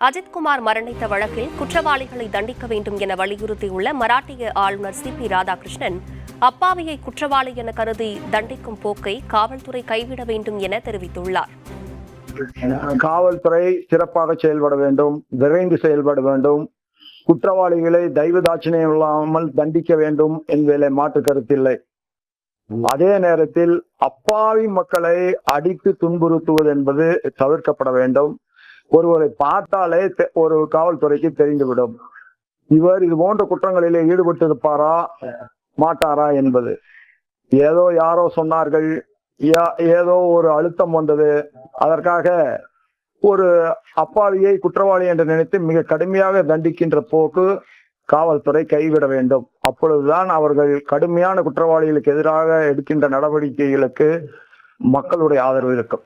அஜித்குமார் மரணித்த வழக்கில் குற்றவாளிகளை தண்டிக்க வேண்டும் என வலியுறுத்தியுள்ள மராட்டிய ஆளுநர் சி.பி. ராதாகிருஷ்ணன், அப்பாவியை குற்றவாளி என கருதி தண்டிக்கும் போக்கை காவல்துறை கைவிட வேண்டும் என தெரிவித்துள்ளார். காவல்துறை சிறப்பாக செயல்பட வேண்டும், விரைந்து செயல்பட வேண்டும், குற்றவாளிகளை தெய்வ தாட்சிணியம் இல்லாமல் தண்டிக்க வேண்டும் என்பதிலே மாற்று கருத்தில்லை. அதே நேரத்தில் அப்பாவி மக்களை அடித்து துன்புறுத்துவது என்பது தவிர்க்கப்பட வேண்டும். ஒருவரை பார்த்தாலே ஒரு காவல்துறைக்கு தெரிந்துவிடும், இவர் இது போன்ற குற்றங்களிலே ஈடுபட்டிருப்பாரா மாட்டாரா என்பது. ஏதோ யாரோ சொன்னார்கள், ஏதோ ஒரு அழுத்தம் வந்தது, அதற்காக ஒரு அப்பாவியை குற்றவாளி என்று நினைத்து மிக கடுமையாக தண்டிக்கின்ற போக்கு காவல்துறை கைவிட வேண்டும். அப்பொழுதுதான் அவர்கள் கடுமையான குற்றவாளிகளுக்கு எதிராக எடுக்கின்ற நடவடிக்கைகளுக்கு மக்களுடைய ஆதரவு இருக்கும்.